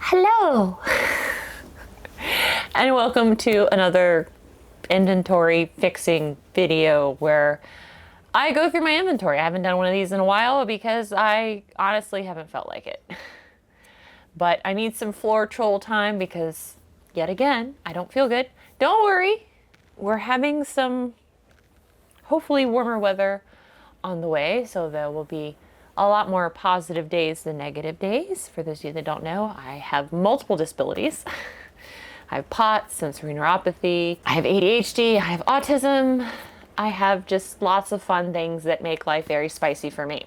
Hello and welcome to another inventory fixing video where I go through my inventory. I haven't done one of these in a while because I honestly haven't felt like it. But I need some floor troll time because yet again, I don't feel good. Don't worry, we're having some hopefully warmer weather on the way, so there will be a lot more positive days than negative days. For those of you that don't know, I have multiple disabilities. I have POTS, sensory neuropathy, I have ADHD, I have autism. I have just lots of fun things that make life very spicy for me.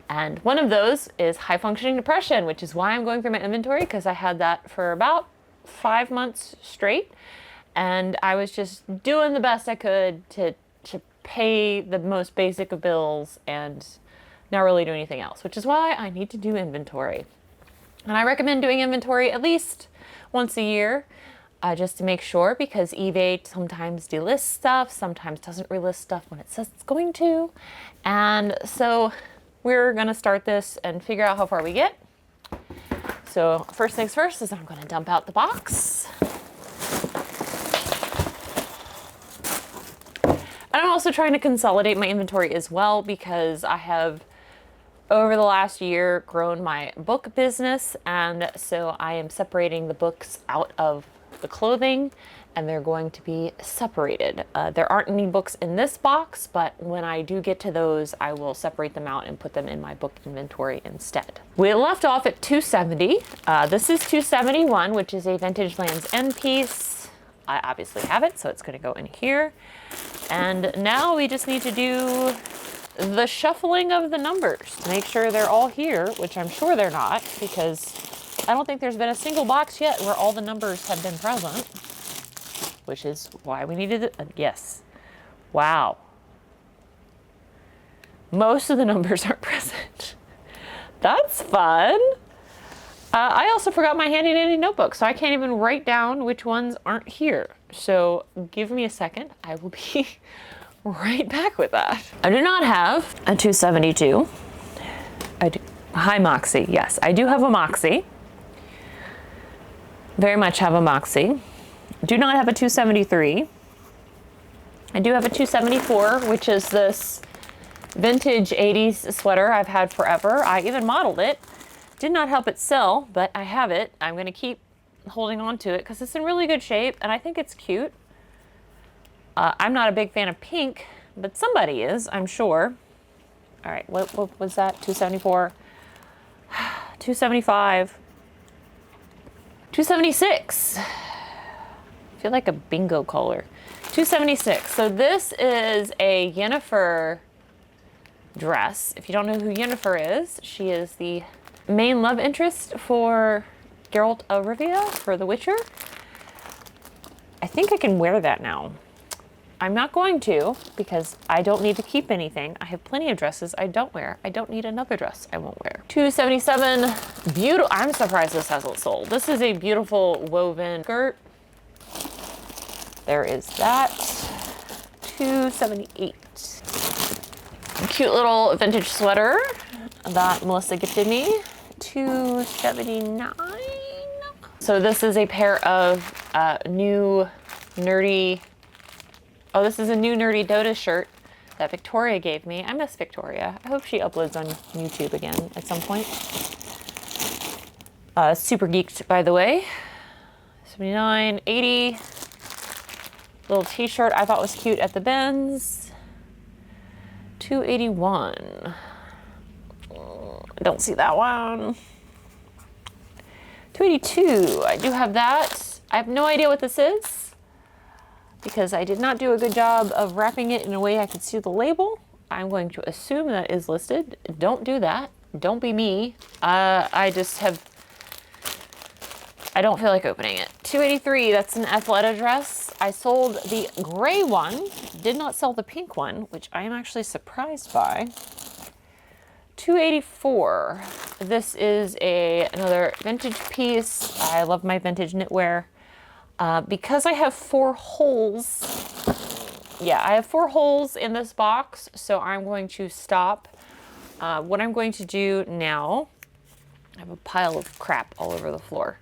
And one of those is high functioning depression, which is why I'm going through my inventory, because I had that for about 5 months straight. And I was just doing the best I could to pay the most basic of bills and not really do anything else, which is why I need to do inventory. And I recommend doing inventory at least once a year, just to make sure, because eBay sometimes delists stuff, sometimes doesn't relist stuff when it says it's going to. And so we're gonna start this and figure out how far we get. So first things first is I'm gonna dump out the box. And I'm also trying to consolidate my inventory as well, because I have over the last year grown my book business, and so I am separating the books out of the clothing and they're going to be separated. There aren't any books in this box, but when I do get to those, I will separate them out and put them in my book inventory instead. We left off at 270. This is 271, which is a Vintage Lands End piece. I obviously have it, so it's going to go in here. And now we just need to do the shuffling of the numbers to make sure they're all here, which I'm sure they're not, because I don't think there's been a single box yet where all the numbers have been present, which is why we needed it. Yes. Wow. Most of the numbers aren't present. That's fun. I also forgot my handy dandy notebook, so I can't even write down which ones aren't here. So give me a second. I will be right back with that. I do not have a 272. I do. Hi, Moxie. Yes, I do have a Moxie. Very much have a Moxie. Do not have a 273. I do have a 274, which is this vintage 80s sweater I've had forever. I even modeled it. Did not help it sell, but I have it. I'm going to keep holding on to it because it's in really good shape and I think it's cute. I'm not a big fan of pink, but somebody is, I'm sure. All right, what was that? 274, 275, 276. I feel like a bingo caller. 276. So this is a Yennefer dress. If you don't know who Yennefer is, she is the main love interest for Geralt of Rivia for The Witcher. I think I can wear that now. I'm not going to, because I don't need to keep anything. I have plenty of dresses I don't wear. I don't need another dress I won't wear. 277, beautiful. I'm surprised this hasn't sold. This is a beautiful woven skirt. There is that. 278. Cute little vintage sweater that Melissa gifted me. 279. So this is a pair of new nerdy. Oh, this is a new Nerdy Dota shirt that Victoria gave me. I miss Victoria. I hope she uploads on YouTube again at some point. Super geeked, by the way. 79, 80. Little t-shirt I thought was cute at the Benz. 281. I don't see that one. 282. I do have that. I have no idea what this is, because I did not do a good job of wrapping it in a way I could see the label. I'm going to assume that is listed. Don't do that. Don't be me. I don't feel like opening it. 283, that's an Athleta dress. I sold the gray one, did not sell the pink one, which I am actually surprised by. 284, this is another vintage piece. I love my vintage knitwear. Because I have 4 holes, I have 4 holes in this box, so I'm going to stop. What I'm going to do now I have a pile of crap all over the floor,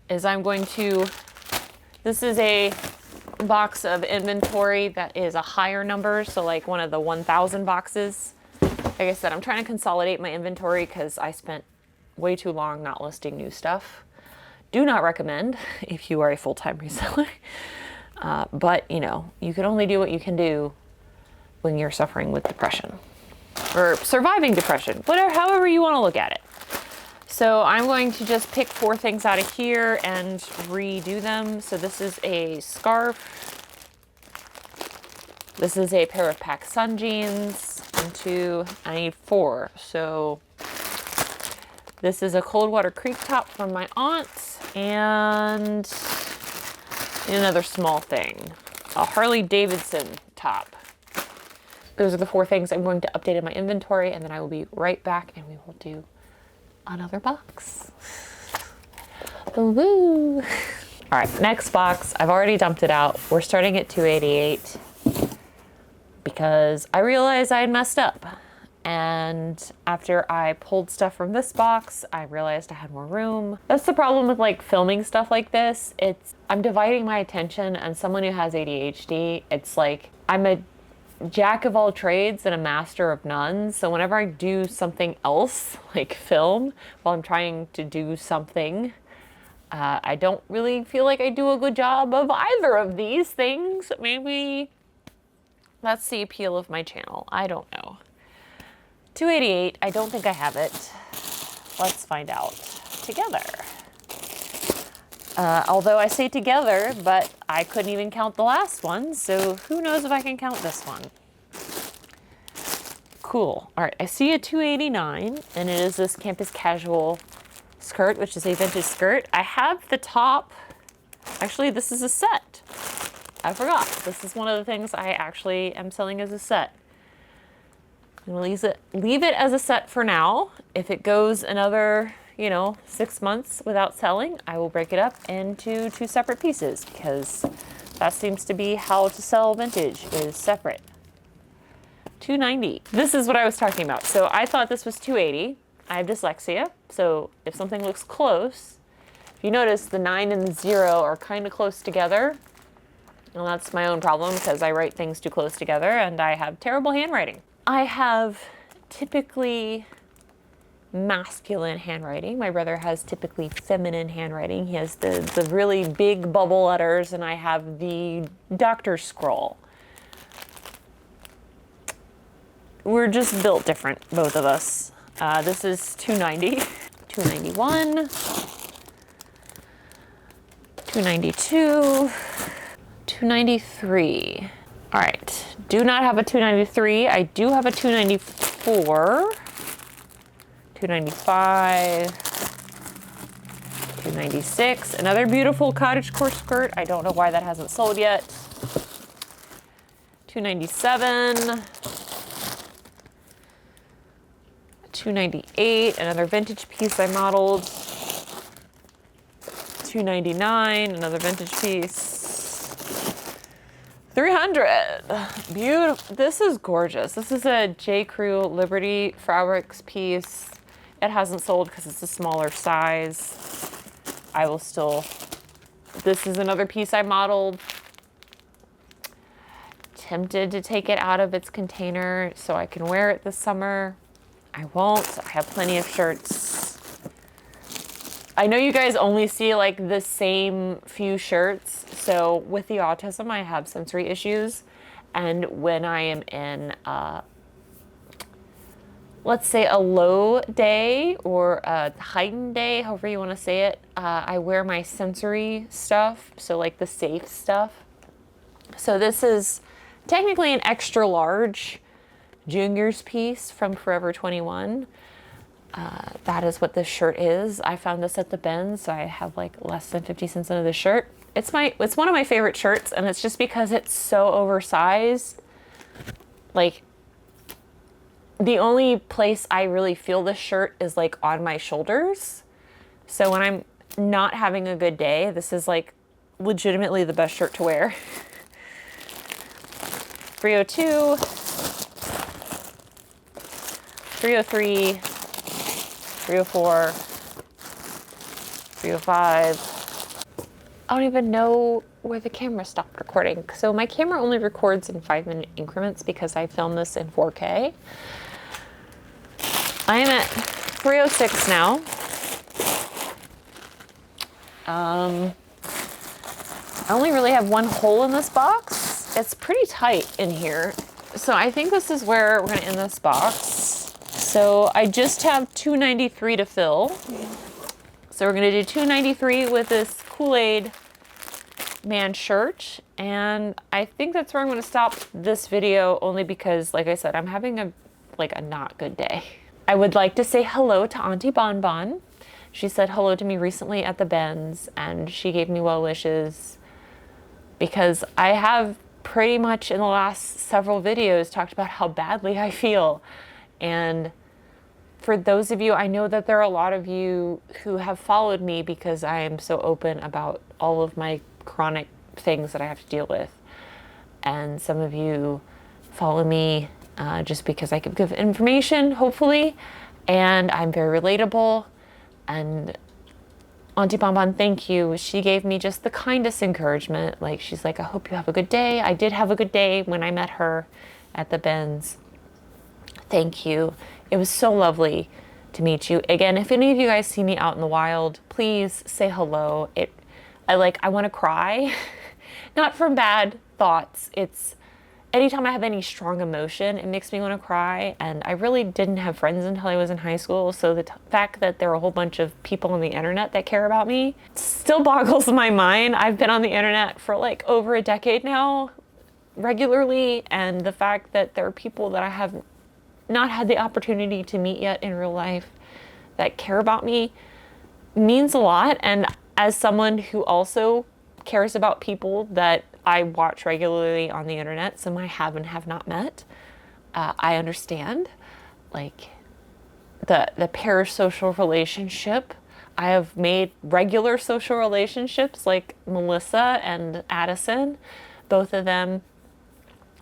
is I'm going to, this is a box of inventory that is a higher number, so like one of the 1,000 boxes. Like I said, I'm trying to consolidate my inventory because I spent way too long not listing new stuff. Do not recommend if you are a full-time reseller. But, you know, you can only do what you can do when you're suffering with depression. Or surviving depression, whatever, however you want to look at it. So I'm going to just pick 4 things out of here and redo them. So this is a scarf. This is a pair of pack sun jeans. I need 4. So this is a cold water creek top from my aunt, and another small thing, a Harley Davidson top. Those are the 4 things I'm going to update in my inventory, and then I will be right back and we will do another box. Woo! All right, next box. I've already dumped it out. We're starting at 288 because I realized I had messed up. And after I pulled stuff from this box, I realized I had more room. That's the problem with like filming stuff like this. I'm dividing my attention, and someone who has ADHD, it's like I'm a jack of all trades and a master of none. So whenever I do something else, like film, while I'm trying to do something, I don't really feel like I do a good job of either of these things. Maybe that's the appeal of my channel. I don't know. 288, I don't think I have it. Let's find out together. Although I say together, but I couldn't even count the last one, so who knows if I can count this one. Cool. All right, I see a 289, and it is this campus casual skirt, which is a vintage skirt. I have the top. Actually, this is a set. I forgot. This is one of the things I actually am selling as a set. I'm gonna leave it as a set for now. If it goes another, 6 months without selling, I will break it up into 2 separate pieces, because that seems to be how to sell vintage, is separate. 290. This is what I was talking about. So I thought this was 280. I have dyslexia, so if something looks close, if you notice the 9 and the 0 are kind of close together. Well, that's my own problem because I write things too close together and I have terrible handwriting. I have typically masculine handwriting. My brother has typically feminine handwriting. He has the really big bubble letters, and I have the doctor scroll. We're just built different, both of us. This is 290, 291, 292, 293. All right, do not have a 293. I do have a 294, 295, 296. Another beautiful cottagecore skirt. I don't know why that hasn't sold yet. 297, 298. Another vintage piece I modeled. 299. Another vintage piece. 300. Beautiful. This is gorgeous. This is a J. Crew Liberty Fabrics piece. It hasn't sold because it's a smaller size. I will still, this is another piece I modeled. Tempted to take it out of its container so I can wear it this summer. I won't. I have plenty of shirts. I know you guys only see like the same few shirts. So with the autism, I have sensory issues. And when I am in, let's say a low day or a heightened day, however you want to say it, I wear my sensory stuff. So like the safe stuff. So this is technically an extra large juniors piece from Forever 21. That is what this shirt is. I found this at the bins, so I have like less than 50 cents into this shirt. It's one of my favorite shirts, and it's just because it's so oversized. Like, the only place I really feel this shirt is like on my shoulders. So when I'm not having a good day, this is like legitimately the best shirt to wear. 302, 303, 304, 305. I don't even know where the camera stopped recording. So my camera only records in 5-minute increments because I filmed this in 4K. I am at 306 now. I only really have one hole in this box. It's pretty tight in here. So I think this is where we're gonna end this box. So I just have 293 to fill. So we're gonna do 293 with this Kool-Aid Man shirt. And I think that's where I'm gonna stop this video, only because, like I said, I'm having a not good day. I would like to say hello to Auntie Bon Bon. She said hello to me recently at the Benz, and she gave me well wishes, because I have pretty much in the last several videos talked about how badly I feel. And for those of you, I know that there are a lot of you who have followed me because I am so open about all of my chronic things that I have to deal with. And some of you follow me just because I can give information, hopefully, and I'm very relatable. And Auntie Bon Bon, thank you. She gave me just the kindest encouragement. Like, she's like, I hope you have a good day. I did have a good day when I met her at the Benz. Thank you. It was so lovely to meet you. Again, if any of you guys see me out in the wild, please say hello. I want to cry. Not from bad thoughts. It's anytime I have any strong emotion, it makes me want to cry. And I really didn't have friends until I was in high school. So the fact that there are a whole bunch of people on the internet that care about me still boggles my mind. I've been on the internet for like over a decade now, regularly. And the fact that there are people that I have not had the opportunity to meet yet in real life that care about me means a lot. And as someone who also cares about people that I watch regularly on the internet, some I have and have not met, I understand, like, the parasocial relationship. I have made regular social relationships like Melissa and Addison. Both of them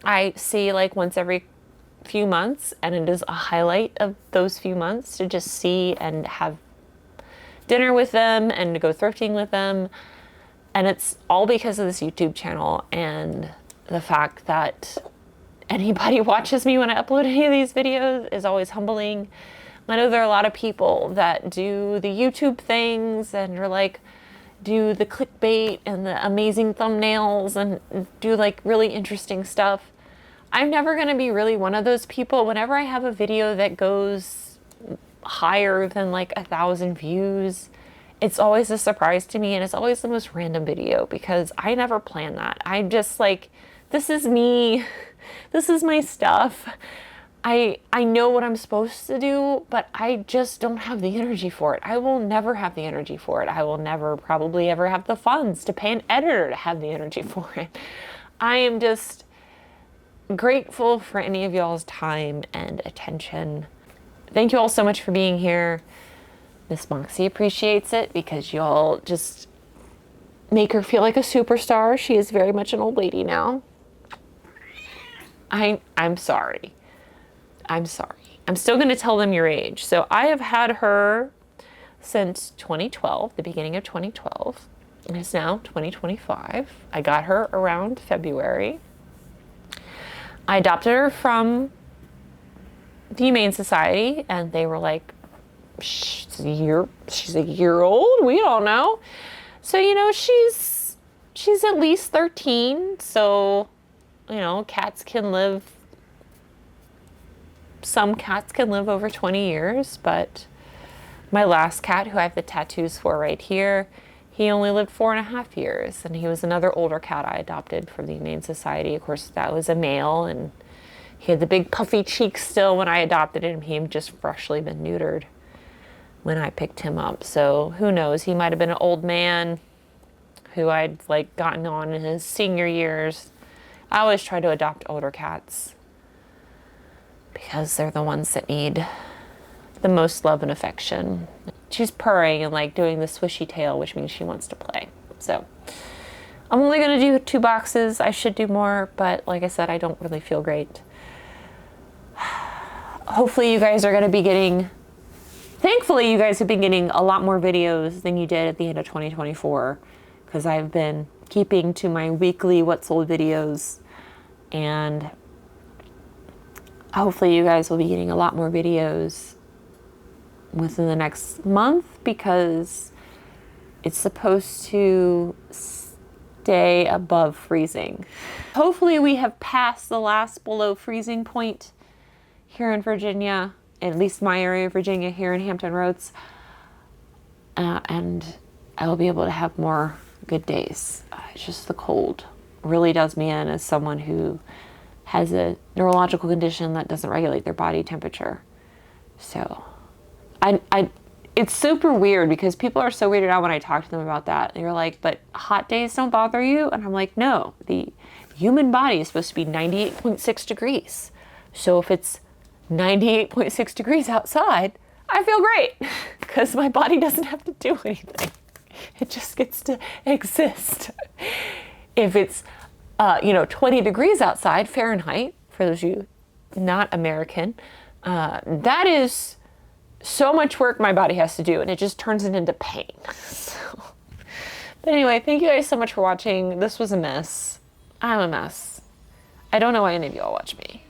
I see like once every few months, and it is a highlight of those few months to just see and have dinner with them and to go thrifting with them. And it's all because of this YouTube channel and the fact that anybody watches me when I upload any of these videos is always humbling. I know there are a lot of people that do the YouTube things and are like, do the clickbait and the amazing thumbnails and do like really interesting stuff. I'm never going to be really one of those people. Whenever I have a video that goes higher than like 1,000 views, it's always a surprise to me, and it's always the most random video because I never plan that. I'm just like, this is me. This is my stuff. I know what I'm supposed to do, but I just don't have the energy for it. I will never have the energy for it. I will never probably ever have the funds to pay an editor to have the energy for it. I am just grateful for any of y'all's time and attention. Thank you all so much for being here. Miss Moxie appreciates it because y'all just make her feel like a superstar. She is very much an old lady now. I'm sorry. I'm sorry. I'm still going to tell them your age. So I have had her since 2012, the beginning of 2012. And it's now 2025. I got her around February. I adopted her from the Humane Society, and they were like, she's a year old. We don't know. So, you know, she's at least 13. So, you know, some cats can live over 20 years, but my last cat, who I have the tattoos for right here, he only lived 4.5 years, and he was another older cat I adopted from the Humane Society. Of course, that was a male, and he had the big puffy cheeks still when I adopted him. He had just freshly been neutered when I picked him up. So who knows? He might have been an old man who I'd like gotten on in his senior years. I always try to adopt older cats because they're the ones that need the most love and affection. She's purring and like doing the swishy tail, which means she wants to play. So I'm only going to do 2 boxes. I should do more, but like I said, I don't really feel great. Hopefully you guys are going to be getting Thankfully, you guys have been getting a lot more videos than you did at the end of 2024, because I've been keeping to my weekly What Sold videos, and hopefully you guys will be getting a lot more videos within the next month, because it's supposed to stay above freezing. Hopefully we have passed the last below freezing point here in Virginia, at least my area of Virginia, here in Hampton Roads, and I will be able to have more good days. It's just the cold really does me in as someone who has a neurological condition that doesn't regulate their body temperature. So it's super weird, because people are so weirded out when I talk to them about that. They're like, but hot days don't bother you? And I'm like, no, the human body is supposed to be 98.6 degrees. So if it's 98.6 degrees outside, I feel great, because my body doesn't have to do anything. It just gets to exist. If it's, 20 degrees outside Fahrenheit, for those of you not American, that is so much work my body has to do, and it just turns it into pain. So, but anyway, thank you guys so much for watching. This was a mess. I'm a mess. I don't know why any of you all watch me.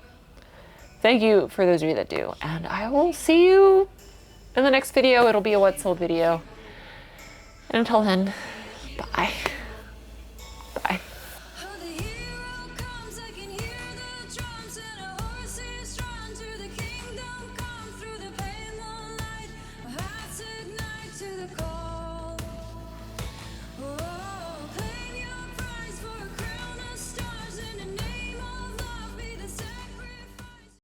Thank you for those of you that do, and I will see you in the next video. It'll be a What Sold video. And until then, bye.